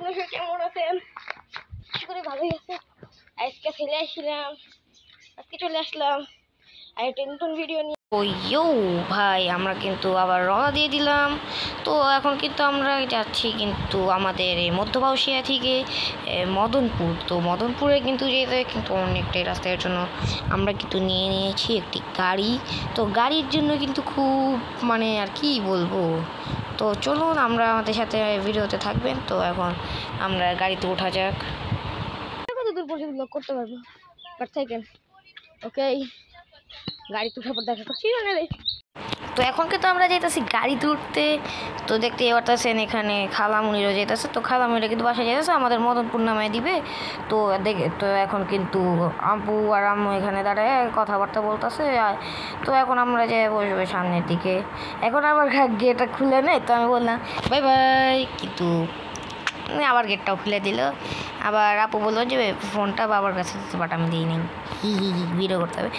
আপনারা কেমন আছেন? আশা করি ভালোই আছেন। আজকে চলে আসলাম আর একটা নতুন ভিডিও নিয়ে। ওইও ভাই, আমরা কিন্তু আবার রওনা দিয়ে দিলাম। তো এখন কিন্তু আমরা যাচ্ছি কিন্তু আমাদের এই মধ্যবাউসিয়া থেকে মদনপুর। তো মদনপুরে কিন্তু যেতে কিন্তু অনেকটাই রাস্তার জন্য আমরা কিন্তু নিয়ে নিয়েছি একটি গাড়ি। তো গাড়ির জন্য কিন্তু খুব মানে আর কি বলবো। তো চলুন আমরা আমাদের সাথে ভিডিওতে থাকবেন। তো এখন আমরা গাড়িতে ওঠা যাক। কত দূর পর্যন্ত ব্লগ করতে পারবো বাট থাকেন। ওকে, গাড়িতে ওঠার পর দেখা করছি। তো এখন কিন্তু আমরা যেতেছি গাড়িতে উঠতে। তো দেখতে পারতেছেন এখানে খালামুনিরও যেতেছে। তো খালামুনিরা কিন্তু বাসায় যেতেছে, আমাদের মদনপুর নামায় দিবে। তো তো এখন কিন্তু আব্বু আর আম্মু এখানে দাঁড়ায় কথাবার্তা বলতেছে। তো এখন আমরা যে বসবে সামনের দিকে। এখন আবার গেটটা খুলে নেই। তো আমি বললাম বাই বাই, কিন্তু আবার গেটটাও খুলে দিল। আবার আপু বললো যে ফোনটা বাবার কাছে দিতে, বাট আমি দিই নি, ভিডিও করতে হবে।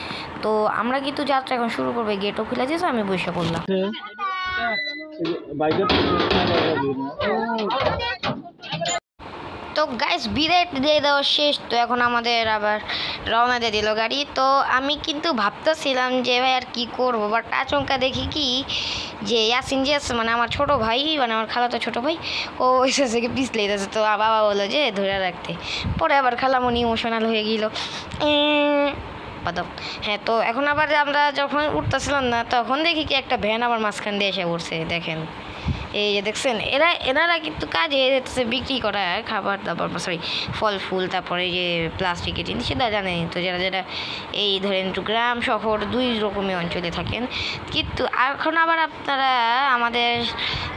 তো আমরা কিন্তু যাত্রা এখন শুরু করবে। গেটও খুলে দিয়েছে, আমি বসে পড়লাম। তো গাইস, বিদায় দিয়ে দেওয়া শেষ। তো এখন আমাদের আবার রওনা দিয়ে দিল গাড়ি। তো আমি কিন্তু ভাবতেছিলাম যে ভাই আর কি করবো, বাট আচমকা দেখি কি যে ইয়াসিন যে আছে, মানে আমার ছোটো ভাই, মানে আমার খালাতো ছোটো ভাই, ও এসেছে কি পিছলে যাচ্ছে। তো বাবা বললো যে ধরে রাখতে। পরে আবার খালামনি ইমোশনাল হয়ে গেল। হ্যাঁ, তো এখন আবার আমরা যখন উঠতেছিলাম না, তখন দেখি কি একটা ভ্যান আমার মাঝখান দিয়ে এসে উঠছে। দেখেন, এই যে দেখছেন, এনারা কিন্তু কাজে যেতেছে বিক্রি করা খাবার দাবার, সরি ফল ফুল, তারপরে যে প্লাস্টিকের জিনিস, সেটা জানেন। তো যারা এই ধরেন একটু গ্রাম শহর দুই রকমের অঞ্চলে থাকেন। কিন্তু এখন আবার আপনারা আমাদের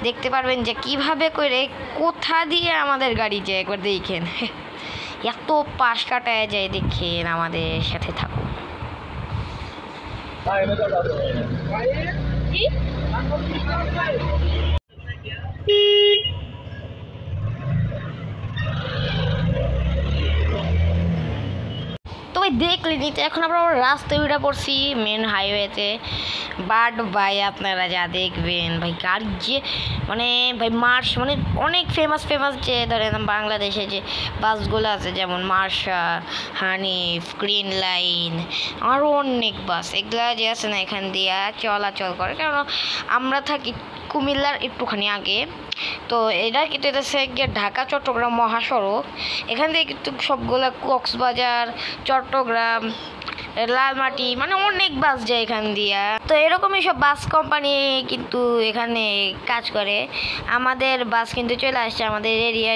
দেখতে পারবেন যে কিভাবে করে কোথা দিয়ে আমাদের গাড়ি যায়। একবার দেখেন, এত পাশ কাটায় যায়, দেখেন, আমাদের সাথে থাকুন। তো ভাই দেখলেনি, তো এখন আমরা রাস্তায় উঠে পড়ছি মেন হাইওয়েতে। বাট ভাই আপনারা যা দেখবেন ভাই, গাড়ি যে মানে ভাই মার্শ, মানে অনেক ফেমাস যে ধরেন বাংলাদেশে যে বাসগুলো আছে, যেমন মার্শা, হানিফ, গ্রিন লাইন, আরও অনেক বাস, এগুলা যে আছে না এখান দিয়ে চলাচল করে। কারণ আমরা থাকি কুমিল্লার একটুখানি আগে। তো এটা কিন্তু এটা গিয়ে ঢাকা চট্টগ্রাম মহাসড়ক। এখান থেকে কিন্তু সবগুলো কক্সবাজার, চট্টগ্রাম, লালমাটি, মানে অনেক বাস যায় এখান দিয়া। তো এরকমই সব বাস কোম্পানি কিন্তু এখানে কাজ করে। আমাদের বাস কিন্তু চলে আসছে আমাদের এরিয়া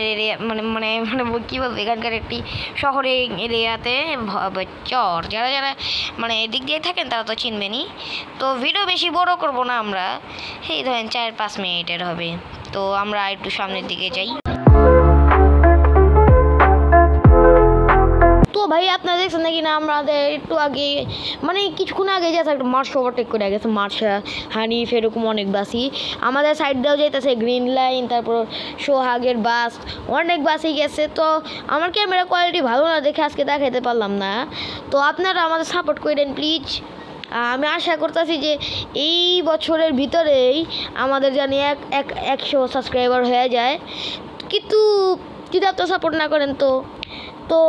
মানে মানে মানে কী বলবো, এখানকার একটি শহরের এরিয়াতে চর। যারা মানে এদিক দিয়ে থাকেন তারা তো চিনবেনই। তো ভিডিও বেশি বড় করব না আমরা, এই ধরেন 4-5 মিনিটের হবে। তো আমরা একটু সামনের দিকে যাই। তো ভাই আপনারা দেখছেন নাকি না, আমাদের একটু আগে মানে কিছুক্ষণ আগে যাচ্ছে একটা মার্শ ওভারটেক করে গেছে, মার্শা, হানিফ, এরকম অনেক বাসই আমাদের সাইড দিয়েও যেতেছে, গ্রিন লাইন, তারপর সোহাগের বাস, অনেক বাসই গেছে। তো আমার ক্যামেরা কোয়ালিটি ভালো না দেখে আজকে দেখাতে পারলাম না। তো আপনারা আমাদের সাপোর্ট করেন প্লিজ। আমি আশা করতেছি যে এই বছরের ভিতরেই আমাদের জানি 100 সাবস্ক্রাইবার হয়ে যায়। কিন্তু যদি আপনারা সাপোর্ট না করেন তো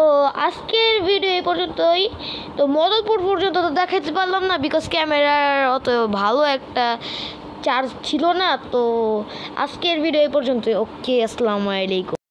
আজকের ভিডিও এই পর্যন্তই। তো মদনপুর পর্যন্ত তো দেখাতে পারলাম না, বিকজ ক্যামেরার অত ভালো একটা চার্জ ছিল না। তো আজকের ভিডিও এই পর্যন্তই। ওকে, আসসালামু আলাইকুম।